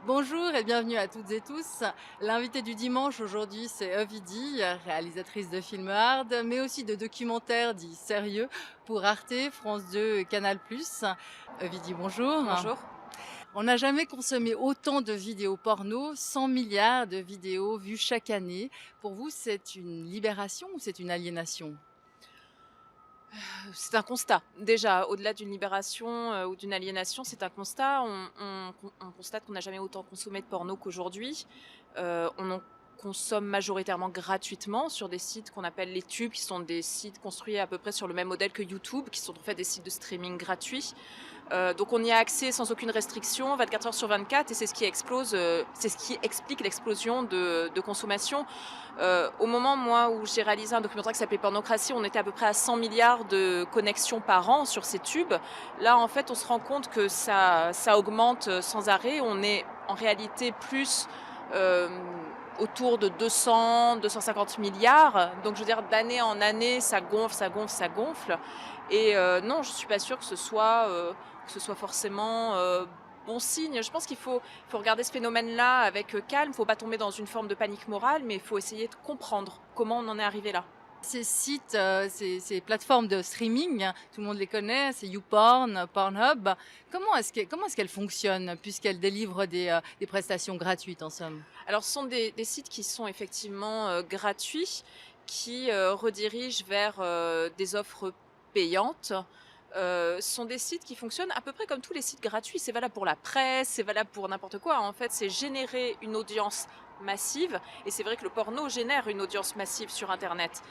Bonjour et bienvenue à toutes et tous. L'invité du dimanche aujourd'hui, c'est Ovidie, réalisatrice de films hard, mais aussi de documentaires dits sérieux pour Arte, France 2 et Canal+. Ovidie, bonjour. Bonjour. On n'a jamais consommé autant de vidéos porno, 100 milliards de vidéos vues chaque année. Pour vous, c'est une libération ou c'est une aliénation? C'est un constat. Déjà, au-delà d'une libération, ou d'une aliénation, c'est un constat. On constate qu'on n'a jamais autant consommé de porno qu'aujourd'hui. On en consomme majoritairement gratuitement sur des sites qu'on appelle les tubes, qui sont des sites construits à peu près sur le même modèle que YouTube, qui sont en fait des sites de streaming gratuits. Donc on y a accès sans aucune restriction, 24 heures sur 24, et c'est ce qui explose, c'est ce qui explique l'explosion de consommation. Au moment, moi, où j'ai réalisé un documentaire qui s'appelait Pornocratie, on était à peu près à 100 milliards de connexions par an sur ces tubes. Là, en fait, on se rend compte que ça augmente sans arrêt. On est en réalité plus euh, autour de 200, 250 milliards. Donc, je veux dire, d'année en année, ça gonfle, ça gonfle, ça gonfle. Et non, je ne suis pas sûre que ce soit forcément bon signe. Je pense qu'il faut regarder ce phénomène-là avec calme. Il ne faut pas tomber dans une forme de panique morale, mais il faut essayer de comprendre comment on en est arrivé là. Ces sites, ces plateformes de streaming, tout le monde les connaît, c'est YouPorn, Pornhub. Comment est-ce qu'elles fonctionnent puisqu'elles délivrent des prestations gratuites en somme? Alors, ce sont des sites qui sont effectivement gratuits, qui redirigent vers des offres payantes. Ce sont des sites qui fonctionnent à peu près comme tous les sites gratuits. C'est valable pour la presse, c'est valable pour n'importe quoi. En fait, c'est générer une audience massive. Et c'est vrai que le porno génère une audience massive sur Internet.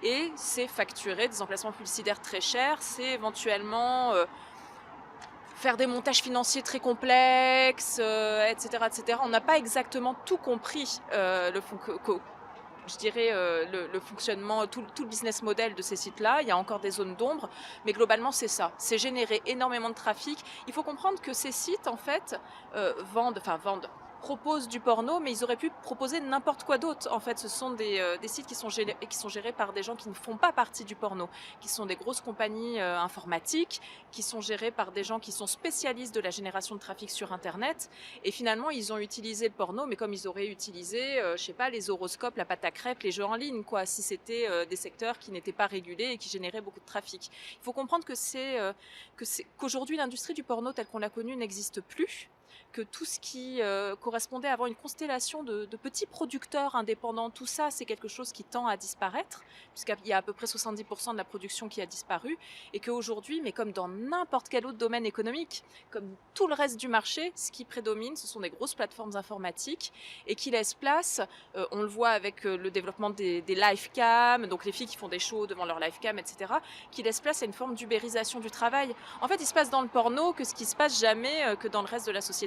Et c'est facturer des emplacements publicitaires très chers. C'est éventuellement faire des montages financiers très complexes, etc., etc. On n'a pas exactement tout compris, je dirais, le fonctionnement, tout le business model de ces sites-là. Il y a encore des zones d'ombre, mais globalement, c'est ça. C'est générer énormément de trafic. Il faut comprendre que ces sites, en fait, proposent du porno, mais ils auraient pu proposer n'importe quoi d'autre. En fait, ce sont des sites qui sont gérés par des gens qui ne font pas partie du porno, qui sont des grosses compagnies informatiques, qui sont gérées par des gens qui sont spécialistes de la génération de trafic sur Internet. Et finalement, ils ont utilisé le porno, mais comme ils auraient utilisé, je sais pas, les horoscopes, la pâte à crêpes, les jeux en ligne, quoi, si c'était des secteurs qui n'étaient pas régulés et qui généraient beaucoup de trafic. Il faut comprendre qu'aujourd'hui, l'industrie du porno telle qu'on l'a connue n'existe plus, que tout ce qui correspondait à avoir une constellation de petits producteurs indépendants, tout ça, c'est quelque chose qui tend à disparaître, puisqu'il y a à peu près 70% de la production qui a disparu, et qu'aujourd'hui, mais comme dans n'importe quel autre domaine économique, comme tout le reste du marché, ce qui prédomine, ce sont des grosses plateformes informatiques, et qui laissent place, on le voit avec le développement des live cam, donc les filles qui font des shows devant leur live cam, etc., qui laissent place à une forme d'ubérisation du travail. En fait, il se passe dans le porno que ce qui se passe jamais que dans le reste de la société,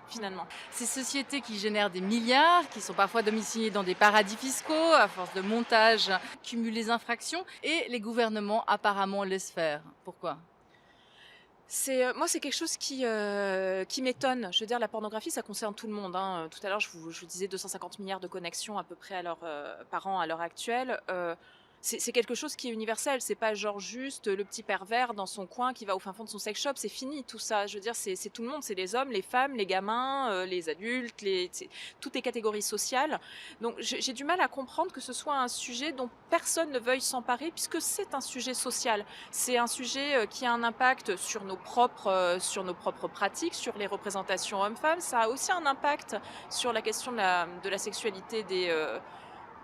finalement. Ces sociétés qui génèrent des milliards, qui sont parfois domiciliées dans des paradis fiscaux, à force de montage, cumulent les infractions et les gouvernements apparemment laissent faire. Pourquoi? Moi, c'est quelque chose qui m'étonne. Je veux dire, la pornographie, ça concerne tout le monde, hein. Tout à l'heure, je vous disais 250 milliards de connexions à peu près par an à l'heure actuelle. C'est quelque chose qui est universel. C'est pas genre juste le petit pervers dans son coin qui va au fin fond de son sex shop. C'est fini tout ça. Je veux dire, c'est tout le monde. C'est les hommes, les femmes, les gamins, les adultes, toutes les catégories sociales. Donc j'ai du mal à comprendre que ce soit un sujet dont personne ne veuille s'emparer, puisque c'est un sujet social. C'est un sujet qui a un impact sur nos propres pratiques, sur les représentations hommes-femmes. Ça a aussi un impact sur la question de la sexualité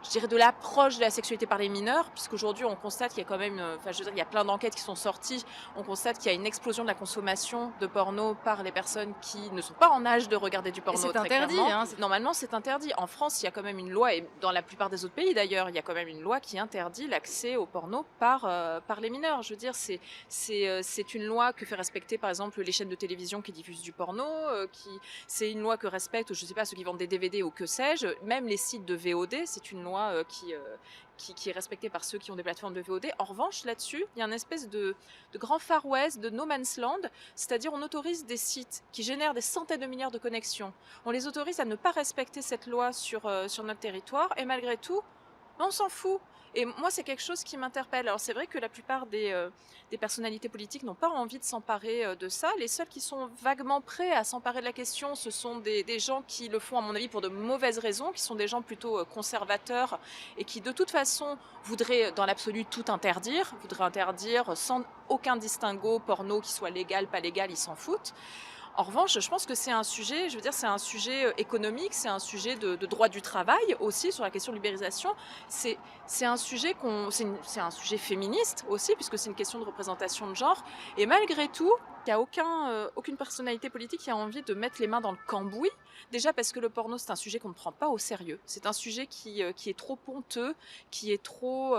je dirais de l'approche de la sexualité par les mineurs, puisqu'aujourd'hui on constate qu'il y a quand même, je veux dire, il y a plein d'enquêtes qui sont sorties, on constate qu'il y a une explosion de la consommation de porno par les personnes qui ne sont pas en âge de regarder du Et porno, c'est très interdit, clairement. hein. Normalement, c'est interdit. En France, il y a quand même une loi, et dans la plupart des autres pays d'ailleurs, il y a quand même une loi qui interdit l'accès au porno par les mineurs. Je veux dire, c'est une loi que fait respecter, par exemple, les chaînes de télévision qui diffusent du porno, c'est une loi que respectent, je sais pas, ceux qui vendent des DVD ou que sais-je, même les sites de VOD, c'est une loi qui est respectée par ceux qui ont des plateformes de VOD. En revanche, là-dessus, il y a une espèce de grand Far West, de no man's land, c'est-à-dire on autorise des sites qui génèrent des centaines de milliards de connexions. On les autorise à ne pas respecter cette loi sur notre territoire, et malgré tout, on s'en fout. Et moi, c'est quelque chose qui m'interpelle. Alors, c'est vrai que la plupart des personnalités politiques n'ont pas envie de s'emparer de ça. Les seuls qui sont vaguement prêts à s'emparer de la question, ce sont des gens qui le font, à mon avis, pour de mauvaises raisons, qui sont des gens plutôt conservateurs et qui, de toute façon, voudraient, dans l'absolu, tout interdire, voudraient interdire sans aucun distinguo porno qui soit légal, pas légal, ils s'en foutent. En revanche, je pense que c'est un sujet, je veux dire, c'est un sujet économique, c'est un sujet de droit du travail aussi, sur la question de l'ubérisation. C'est un sujet c'est un sujet féministe aussi, puisque c'est une question de représentation de genre. Et malgré tout, il n'y a aucune personnalité politique qui a envie de mettre les mains dans le cambouis. Déjà parce que le porno, c'est un sujet qu'on ne prend pas au sérieux. C'est un sujet qui est trop honteux, qui est trop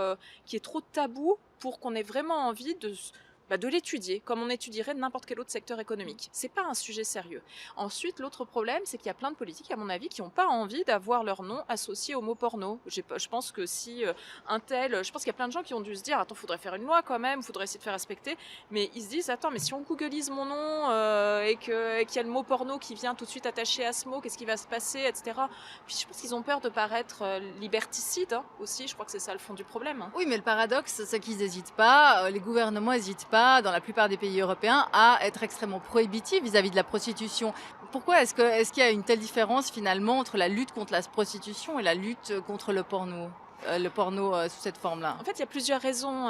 tabou pour qu'on ait vraiment envie de l'étudier, comme on étudierait n'importe quel autre secteur économique. C'est pas un sujet sérieux. Ensuite, l'autre problème, c'est qu'il y a plein de politiques, à mon avis, qui n'ont pas envie d'avoir leur nom associé au mot porno. Je pense que si je pense qu'il y a plein de gens qui ont dû se dire, attends, faudrait faire une loi quand même, faudrait essayer de faire respecter, mais ils se disent, attends, mais si on googleise mon nom et qu'il y a le mot porno qui vient tout de suite attaché à ce mot, qu'est-ce qui va se passer, etc. Puis je pense qu'ils ont peur de paraître liberticides aussi, je crois que c'est ça le fond du problème. Hein. Oui, mais le paradoxe, c'est qu'ils n'hésitent pas, les gouvernements n'hésitent pas, dans la plupart des pays européens, à être extrêmement prohibitifs vis-à-vis de la prostitution. Pourquoi est-ce qu'il y a une telle différence finalement entre la lutte contre la prostitution et la lutte contre le porno sous cette forme-là? En fait, il y a plusieurs raisons.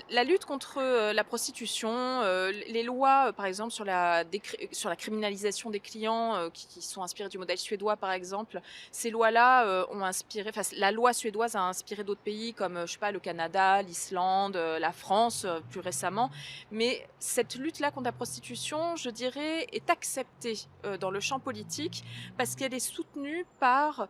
La lutte contre la prostitution, les lois, par exemple, sur la criminalisation des clients qui sont inspirées du modèle suédois, par exemple, ces lois-là ont inspiré, enfin, la loi suédoise a inspiré d'autres pays comme, je sais pas, le Canada, l'Islande, la France, plus récemment. Mais cette lutte-là contre la prostitution, je dirais, est acceptée dans le champ politique parce qu'elle est soutenue par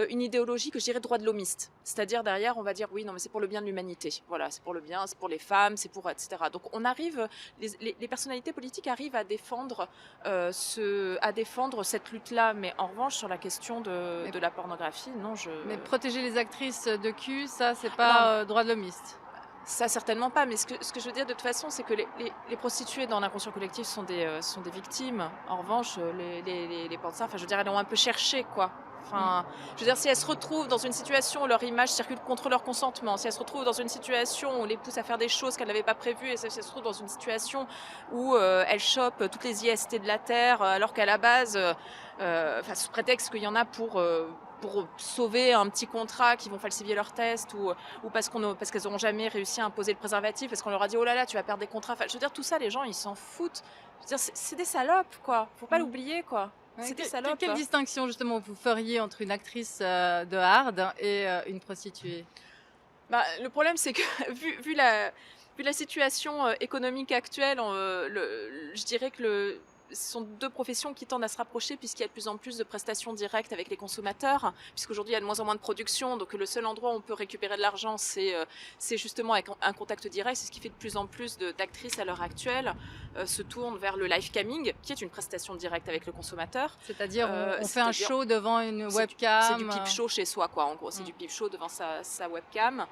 une idéologie que je dirais droit de l'homiste. C'est-à-dire derrière, on va dire oui, non, mais c'est pour le bien de l'humanité. Voilà, c'est pour le bien, c'est pour les femmes, c'est pour etc. Donc on arrive, les personnalités politiques arrivent à défendre cette lutte-là, mais en revanche sur la question de la pornographie, non, Mais protéger les actrices de cul, ça, c'est pas droit de l'homiste. Ça, certainement pas, mais ce que je veux dire de toute façon, c'est que les prostituées dans l'inconscient collectif sont des victimes. En revanche, les pornstar, enfin, je veux dire, elles ont un peu cherché, quoi. Enfin, je veux dire, si elles se retrouvent dans une situation où leur image circule contre leur consentement, si elles se retrouvent dans une situation où on les pousse à faire des choses qu'elles n'avaient pas prévues, et si elles se retrouvent dans une situation où elles chopent toutes les IST de la Terre, alors qu'à la base, sous prétexte qu'il y en a pour sauver un petit contrat, qui vont falsifier leurs tests ou parce qu'elles n'auront jamais réussi à imposer le préservatif, parce qu'on leur a dit oh là là, tu vas perdre des contrats. Enfin, je veux dire, tout ça, les gens, ils s'en foutent. Je veux dire, c'est des salopes, quoi. Faut pas l'oublier, quoi. Ouais, c'est des salopes. Quelle distinction, justement, vous feriez entre une actrice de hard et une prostituée? Le problème, c'est que vu la situation économique actuelle, je dirais que ce sont deux professions qui tendent à se rapprocher puisqu'il y a de plus en plus de prestations directes avec les consommateurs, puisqu'aujourd'hui il y a de moins en moins de production, donc le seul endroit où on peut récupérer de l'argent c'est justement avec un contact direct. C'est ce qui fait de plus en plus d'actrices à l'heure actuelle se tournent vers le live camming, qui est une prestation directe avec le consommateur. C'est-à-dire on fait un show devant une webcam. C'est du peep show chez soi, quoi. En gros, c'est du peep show devant sa webcam.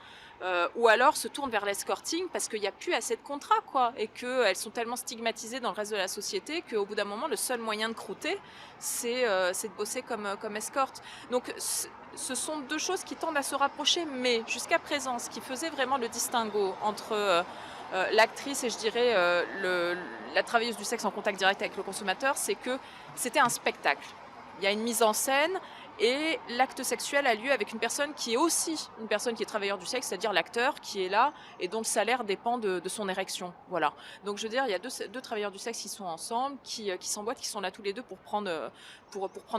Ou alors se tournent vers l'escorting parce qu'il n'y a plus assez de contrats, quoi, et qu'elles sont tellement stigmatisées dans le reste de la société qu'au bout d'un moment, le seul moyen de croûter, c'est de bosser comme escorte. Donc ce sont deux choses qui tendent à se rapprocher, mais jusqu'à présent, ce qui faisait vraiment le distinguo entre l'actrice et je dirais la travailleuse du sexe en contact direct avec le consommateur, c'est que c'était un spectacle. Il y a une mise en scène, et l'acte sexuel a lieu avec une personne qui est aussi une personne qui est travailleur du sexe, c'est-à-dire l'acteur qui est là et dont le salaire dépend de son érection. Voilà. Donc je veux dire, il y a deux travailleurs du sexe qui sont ensemble, qui s'emboîtent, qui sont là tous les deux pour prendre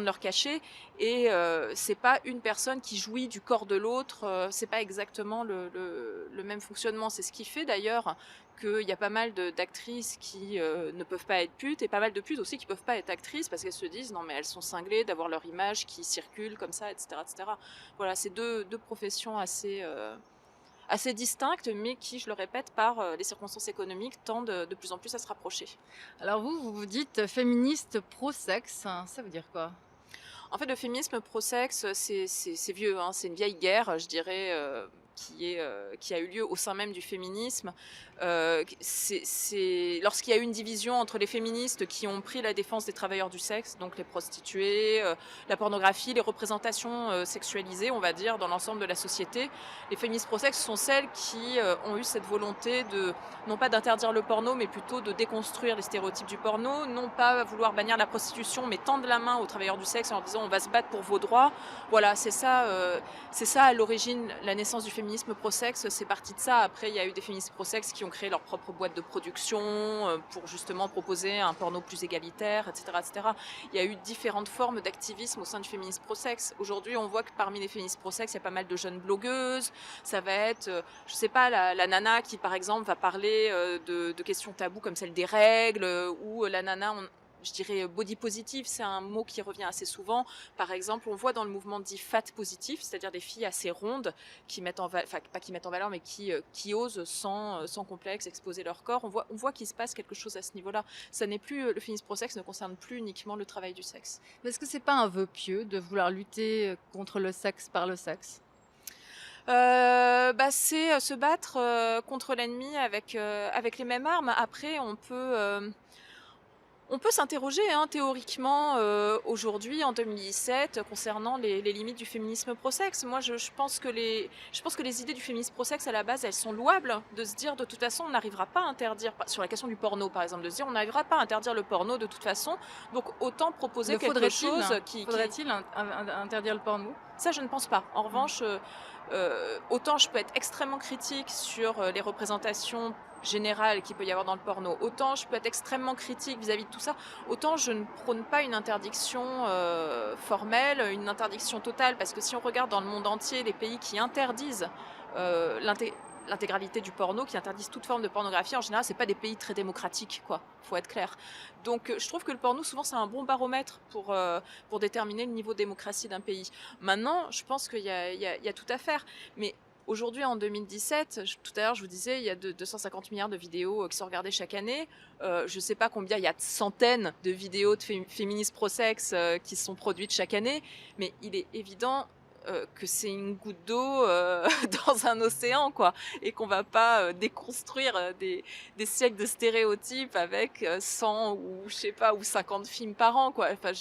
leur cachet. Et c'est pas une personne qui jouit du corps de l'autre. C'est pas exactement le même fonctionnement. C'est ce qui fait d'ailleurs qu'il y a pas mal d'actrices qui ne peuvent pas être putes et pas mal de putes aussi qui peuvent pas être actrices parce qu'elles se disent non mais elles sont cinglées d'avoir leur image qui circule comme ça, etc. etc. Voilà, c'est deux professions assez distinctes mais qui, je le répète, par les circonstances économiques tendent de plus en plus à se rapprocher. Alors vous dites féministe pro-sexe, ça veut dire quoi? En fait, le féminisme pro-sexe, c'est vieux, hein, c'est une vieille guerre, je dirais, qui a eu lieu au sein même du féminisme. Lorsqu'il y a eu une division entre les féministes qui ont pris la défense des travailleurs du sexe, donc les prostituées, la pornographie, les représentations sexualisées, on va dire, dans l'ensemble de la société. Les féministes pro-sexe sont celles qui ont eu cette volonté de, non pas d'interdire le porno, mais plutôt de déconstruire les stéréotypes du porno, non pas vouloir bannir la prostitution, mais tendre la main aux travailleurs du sexe en leur disant on va se battre pour vos droits. Voilà, c'est ça à l'origine, la naissance du féminisme pro-sexe, c'est parti de ça. Après, il y a eu des féministes pro-sexe qui ont créé leur propre boîte de production pour justement proposer un porno plus égalitaire, etc., etc. Il y a eu différentes formes d'activisme au sein du féminisme pro-sexe. Aujourd'hui, on voit que parmi les féministes pro-sexe, il y a pas mal de jeunes blogueuses. Ça va être, je sais pas, la nana qui, par exemple, va parler de questions taboues comme celle des règles, ou la nana, je dirais body positive, c'est un mot qui revient assez souvent. Par exemple, on voit dans le mouvement dit fat positif, c'est-à-dire des filles assez rondes qui mettent en valeur, enfin pas qui mettent en valeur, mais qui osent sans complexe exposer leur corps. On voit qu'il se passe quelque chose à ce niveau-là. Ça n'est plus, le féminisme pro-sexe ne concerne plus uniquement le travail du sexe. Mais est-ce que c'est pas un vœu pieux de vouloir lutter contre le sexe par le sexe? C'est se battre contre l'ennemi avec les mêmes armes. Après, on peut s'interroger théoriquement aujourd'hui, en 2017, concernant les limites du féminisme pro-sexe. Moi, je pense que les idées du féminisme pro-sexe, à la base, elles sont louables. De se dire, de toute façon, on n'arrivera pas à interdire, sur la question du porno, par exemple, de se dire, on n'arrivera pas à interdire le porno de toute façon, donc autant proposer quelque chose Faudrait-il interdire le porno? Ça, je ne pense pas. En revanche, autant je peux être extrêmement critique sur les représentations générales qu'il peut y avoir dans le porno, autant je peux être extrêmement critique vis-à-vis de tout ça, autant je ne prône pas une interdiction formelle, une interdiction totale, parce que si on regarde dans le monde entier les pays qui interdisent l'intégralité du porno, qui interdisent toute forme de pornographie, en général, c'est pas des pays très démocratiques, quoi. Faut être clair. Donc, je trouve que le porno, souvent, c'est un bon baromètre pour déterminer le niveau de démocratie d'un pays. Maintenant, je pense qu'il y a tout à faire. Mais aujourd'hui, en 2017, tout à l'heure, je vous disais, il y a 250 milliards de vidéos qui sont regardées chaque année. Je sais pas combien, il y a de centaines de vidéos de féministes pro-sexe qui sont produites chaque année. Mais il est évident que c'est une goutte d'eau dans un océan, quoi, et qu'on va pas déconstruire des siècles de stéréotypes avec 100 ou je sais pas ou 50 films par an, quoi. Enfin,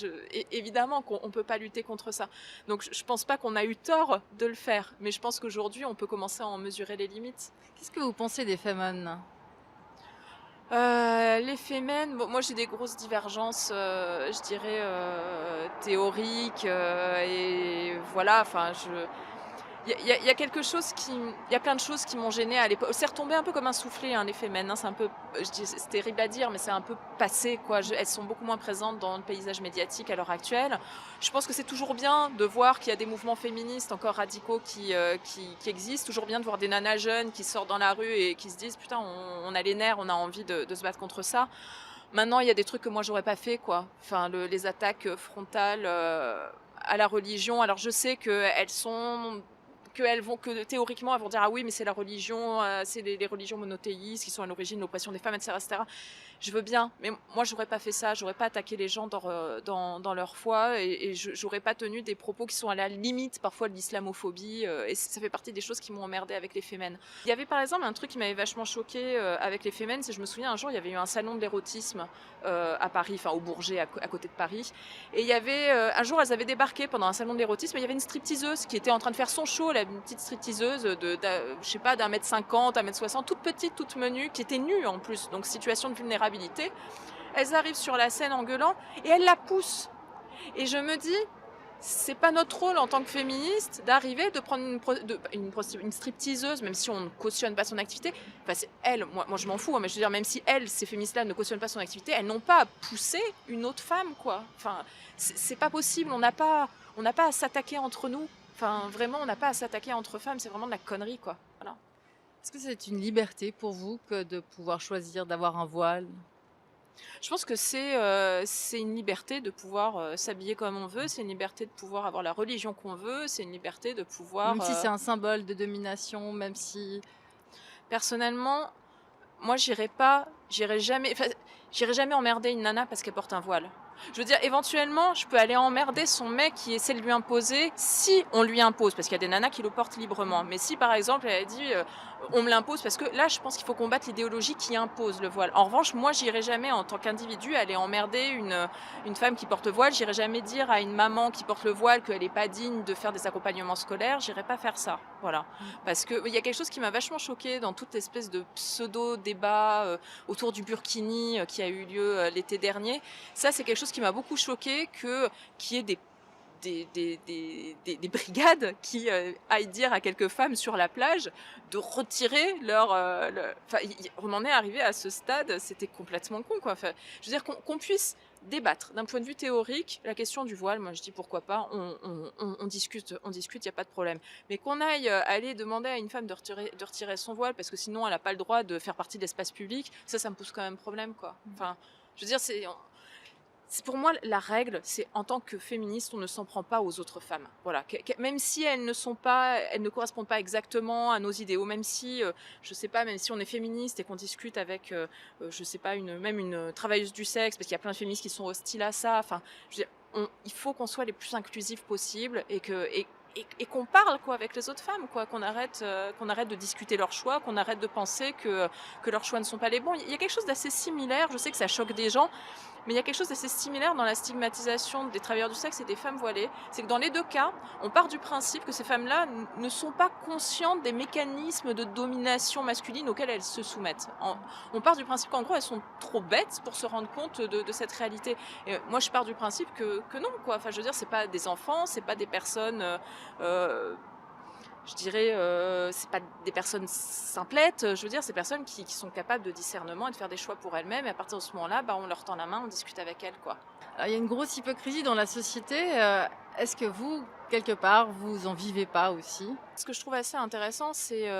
évidemment qu'on peut pas lutter contre ça. Donc je pense pas qu'on a eu tort de le faire, mais je pense qu'aujourd'hui on peut commencer à en mesurer les limites. Qu'est-ce que vous pensez des Femen? Les Femen, bon, moi j'ai des grosses divergences, je dirais théoriques, et voilà. Enfin, il y a quelque chose il y a plein de choses qui m'ont gênée à l'époque. C'est retombé un peu comme un soufflé, les Femen. C'est un peu, c'est terrible à dire, mais c'est un peu passé, quoi. Elles sont beaucoup moins présentes dans le paysage médiatique à l'heure actuelle. Je pense que c'est toujours bien de voir qu'il y a des mouvements féministes encore radicaux qui existent. Toujours bien de voir des nanas jeunes qui sortent dans la rue et qui se disent putain, on a les nerfs, on a envie de se battre contre ça. Maintenant, il y a des trucs que moi j'aurais pas fait, quoi. Enfin, les attaques frontales à la religion. Alors je sais que théoriquement elles vont dire ah oui, mais c'est la religion, c'est les religions monothéistes qui sont à l'origine de l'oppression des femmes, etc., etc. Je veux bien, mais moi j'aurais pas fait ça, j'aurais pas attaqué les gens dans leur foi, et j'aurais pas tenu des propos qui sont à la limite parfois de l'islamophobie, et ça fait partie des choses qui m'ont emmerdé avec les Femen. Il y avait par exemple un truc qui m'avait vachement choqué avec les Femen, c'est je me souviens un jour il y avait eu un salon de l'érotisme à Paris, enfin au Bourget à côté de Paris, et il y avait un jour elles avaient débarqué pendant un salon de l'érotisme, et il y avait une stripteaseuse qui était en train de faire son show, une petite stripteaseuse je sais pas, d'1m50, 1m60, toute petite, toute menue, qui était nue en plus, donc situation de vulnérabilité. Elles arrivent sur la scène en gueulant et elles la poussent. Et je me dis, c'est pas notre rôle en tant que féministe d'arriver de prendre une stripteaseuse, même si on ne cautionne pas son activité. Enfin, c'est elle, moi je m'en fous, mais je veux dire, même si elles, ces féministes-là, ne cautionnent pas son activité, elles n'ont pas à pousser une autre femme, quoi. Enfin, c'est pas possible, on n'a pas à s'attaquer entre nous. Enfin, vraiment, on n'a pas à s'attaquer entre femmes, c'est vraiment de la connerie, quoi. Voilà. Est-ce que c'est une liberté pour vous que de pouvoir choisir d'avoir un voile? Je pense que c'est une liberté de pouvoir s'habiller comme on veut, c'est une liberté de pouvoir avoir la religion qu'on veut, c'est une liberté de pouvoir... Même si c'est un symbole de domination, même si... Personnellement, moi j'irai jamais emmerder une nana parce qu'elle porte un voile. Je veux dire, éventuellement, je peux aller emmerder son mec qui essaie de lui imposer, si on lui impose, parce qu'il y a des nanas qui le portent librement. Mais si, par exemple, elle a dit, on me l'impose, parce que là, je pense qu'il faut combattre l'idéologie qui impose le voile. En revanche, moi, j'irai jamais, en tant qu'individu, aller emmerder une femme qui porte le voile. J'irai jamais dire à une maman qui porte le voile qu'elle n'est pas digne de faire des accompagnements scolaires. J'irai pas faire ça. Voilà. Parce qu'il y a quelque chose qui m'a vachement choquée dans toute espèce de pseudo-débat autour du burkini qui a eu lieu l'été dernier. Ça, c'est quelque chose qui m'a beaucoup choquée, qu'il y ait des brigades qui aillent dire à quelques femmes sur la plage de retirer Enfin, on en est arrivé à ce stade, c'était complètement con, quoi. Enfin, je veux dire qu'on puisse débattre d'un point de vue théorique la question du voile. Moi, je dis pourquoi pas, on discute, il n'y a pas de problème. Mais qu'on aille aller demander à une femme de retirer son voile parce que sinon elle n'a pas le droit de faire partie de l'espace public, ça me pose quand même problème, quoi. Enfin, je veux dire, c'est pour moi la règle, c'est en tant que féministe, on ne s'en prend pas aux autres femmes. Voilà, même si elles ne correspondent pas exactement à nos idéaux, même si, je sais pas, même si on est féministe et qu'on discute avec, je sais pas, même une travailleuse du sexe, parce qu'il y a plein de féministes qui sont hostiles à ça. Enfin, je veux dire, il faut qu'on soit les plus inclusifs possibles et qu'on parle, quoi, avec les autres femmes, quoi, qu'on arrête de discuter leurs choix, qu'on arrête de penser que leurs choix ne sont pas les bons. Il y a quelque chose d'assez similaire, je sais que ça choque des gens, mais il y a quelque chose d'assez similaire dans la stigmatisation des travailleurs du sexe et des femmes voilées. C'est que dans les deux cas, on part du principe que ces femmes-là ne sont pas conscientes des mécanismes de domination masculine auxquels elles se soumettent. On part du principe qu'en gros, elles sont trop bêtes pour se rendre compte de cette réalité. Et moi, je pars du principe que non, quoi. Enfin, je veux dire, c'est pas des enfants, c'est pas des personnes... je dirais, c'est pas des personnes simplettes, je veux dire, c'est des personnes qui sont capables de discernement et de faire des choix pour elles-mêmes, et à partir de ce moment-là, on leur tend la main, on discute avec elles, quoi. Alors, il y a une grosse hypocrisie dans la société. Est-ce que vous, quelque part, vous en vivez pas aussi? Ce que je trouve assez intéressant, c'est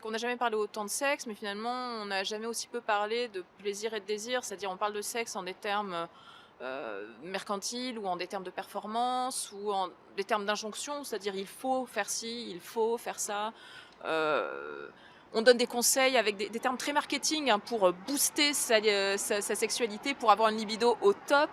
qu'on n'a jamais parlé autant de sexe, mais finalement, on n'a jamais aussi peu parlé de plaisir et de désir, c'est-à-dire on parle de sexe en des termes mercantiles ou en des termes de performance ou en des termes d'injonction, c'est-à-dire il faut faire ci, il faut faire ça. Euh, on donne des conseils avec des termes très marketing, hein, pour booster sa sexualité, pour avoir une libido au top.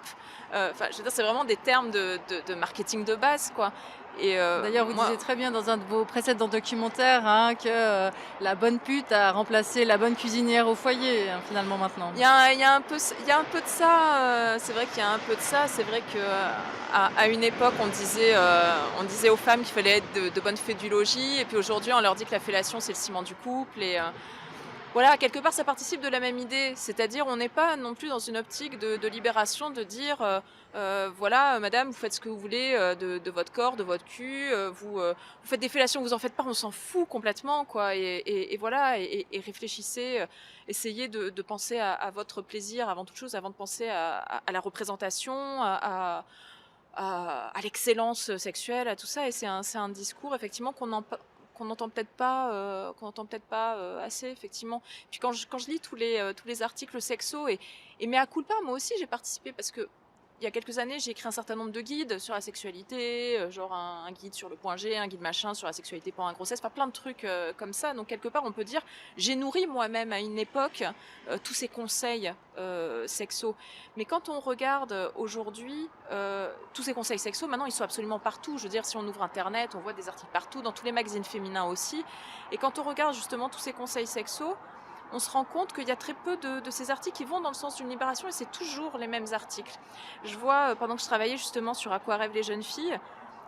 Enfin, je veux dire, c'est vraiment des termes de marketing de base, quoi. Et D'ailleurs, vous moi, disiez très bien dans un de vos précédents documentaires, hein, que la bonne pute a remplacé la bonne cuisinière au foyer, hein, finalement, maintenant. il y a un peu de ça. C'est vrai qu'il y a un peu de ça. C'est vrai que à une époque, on disait aux femmes qu'il fallait être de bonne fée du logis, et puis aujourd'hui, on leur dit que la fellation, c'est le ciment du couple. Et voilà, quelque part, ça participe de la même idée. C'est-à-dire, on n'est pas non plus dans une optique de libération, de dire, voilà, madame, vous faites ce que vous voulez de votre corps, de votre cul, vous faites des fellations, vous en faites pas, on s'en fout complètement, quoi. Et voilà, et réfléchissez, essayez de penser à votre plaisir avant toute chose, avant de penser à la représentation, à l'excellence sexuelle, à tout ça. Et c'est un discours, effectivement, qu'on n'entend peut-être pas, assez, effectivement. Puis quand je lis tous les articles sexo, et mea culpa, moi aussi j'ai participé, parce que il y a quelques années, j'ai écrit un certain nombre de guides sur la sexualité, genre un guide sur le point G, un guide machin sur la sexualité pendant la grossesse, enfin plein de trucs comme ça. Donc quelque part, on peut dire, j'ai nourri moi-même à une époque tous ces conseils sexo. Mais quand on regarde aujourd'hui, tous ces conseils sexo, maintenant ils sont absolument partout. Je veux dire, si on ouvre Internet, on voit des articles partout, dans tous les magazines féminins aussi. Et quand on regarde justement tous ces conseils sexo, on se rend compte qu'il y a très peu de ces articles qui vont dans le sens d'une libération, et c'est toujours les mêmes articles. Je vois, pendant que je travaillais justement sur À quoi rêvent les jeunes filles,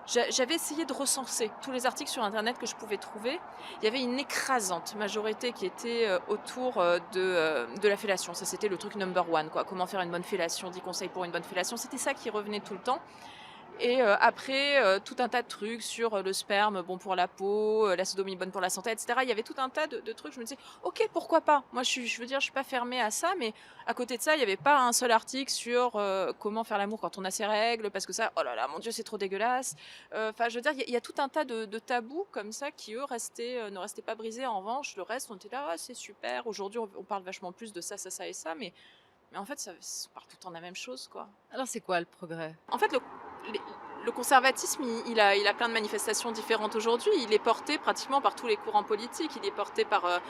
j'avais essayé de recenser tous les articles sur Internet que je pouvais trouver. Il y avait une écrasante majorité qui était autour de la fellation. Ça, c'était le truc number one, quoi. Comment faire une bonne fellation, 10 conseils pour une bonne fellation. C'était ça qui revenait tout le temps. Et après, tout un tas de trucs sur le sperme bon pour la peau, la sodomie bonne pour la santé, etc. Il y avait tout un tas de trucs. Je me disais, ok, pourquoi pas. Moi, je veux dire, je suis pas fermée à ça, mais à côté de ça, il n'y avait pas un seul article sur comment faire l'amour quand on a ses règles, parce que ça, oh là là, mon Dieu, c'est trop dégueulasse. Enfin, je veux dire, il y a tout un tas de tabous comme ça qui, eux, ne restaient pas brisés. En revanche, le reste, on était là, ah, c'est super. Aujourd'hui, on parle vachement plus de ça, ça, ça et ça, mais en fait, on parle tout le temps de la même chose, quoi. Alors, c'est quoi le progrès? En fait, le conservatisme, il a plein de manifestations différentes aujourd'hui. Il est porté pratiquement par tous les courants politiques. Il est porté par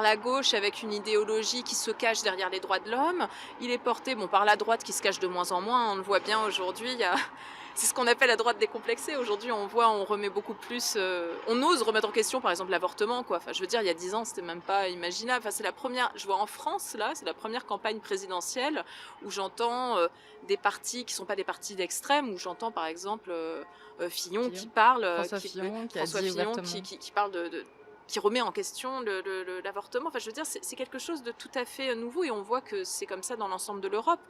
la gauche avec une idéologie qui se cache derrière les droits de l'homme. Il est porté par la droite qui se cache de moins en moins. On le voit bien aujourd'hui. C'est ce qu'on appelle la droite décomplexée. Aujourd'hui, on remet beaucoup plus... on ose remettre en question, par exemple, l'avortement, quoi. Enfin, je veux dire, il y a 10 ans, c'était même pas imaginable. Enfin, c'est la première... Je vois en France, là, c'est la première campagne présidentielle où j'entends des partis qui sont pas des partis d'extrême, où j'entends, par exemple, Fillon qui Fillon. parle... François Fillon qui a dit ouvertement. Qui parle qui remet en question l'avortement. Enfin, je veux dire, c'est quelque chose de tout à fait nouveau et on voit que c'est comme ça dans l'ensemble de l'Europe.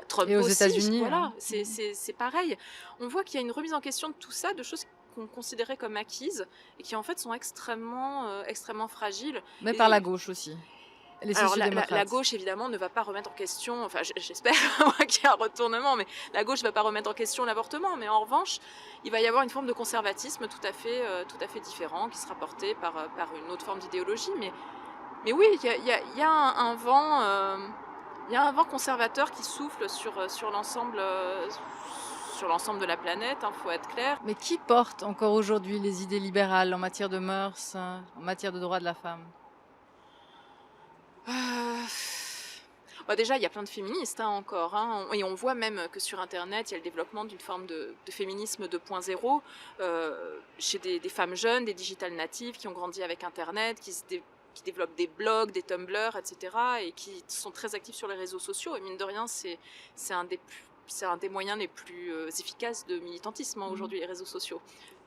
Trump Et aux aussi, États-Unis, voilà, hein. c'est pareil. On voit qu'il y a une remise en question de tout ça, de choses qu'on considérait comme acquises et qui en fait sont extrêmement fragiles. Mais Et- par la gauche aussi. Les alors la sociodémocrates. gauche évidemment ne va pas remettre en question, enfin j'espère moi, qu'il y a un retournement, mais la gauche ne va pas remettre en question l'avortement, mais en revanche il va y avoir une forme de conservatisme tout à fait différent qui sera porté par une autre forme d'idéologie, mais oui il y a un vent, il y a un vent conservateur qui souffle sur l'ensemble de la planète, faut être clair. Mais qui porte encore aujourd'hui les idées libérales en matière de mœurs, en matière de droits de la femme? Euh, déjà, il y a plein de féministes encore, et on voit même que sur Internet, il y a le développement d'une forme de féminisme 2.0 chez des femmes jeunes, des digital natives qui ont grandi avec Internet, qui développent des blogs, des Tumblr, etc. et qui sont très actifs sur les réseaux sociaux. Et mine de rien, c'est c'est un des moyens les plus efficaces de militantisme aujourd'hui, les réseaux sociaux.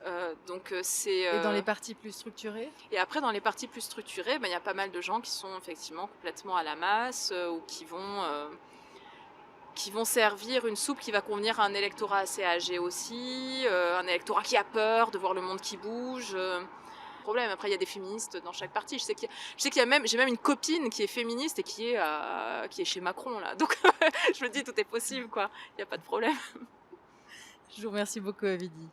Et dans les partis plus structurés? Et après, dans les partis plus structurés, il y a pas mal de gens qui sont effectivement complètement à la masse ou qui vont servir une soupe qui va convenir à un électorat assez âgé aussi, un électorat qui a peur de voir le monde qui bouge. Problème. Après, il y a des féministes dans chaque parti. Je sais qu'il y a j'ai même une copine qui est féministe et qui est chez Macron là. Donc, je me dis tout est possible, quoi. Il n'y a pas de problème. Je vous remercie beaucoup, Avidi.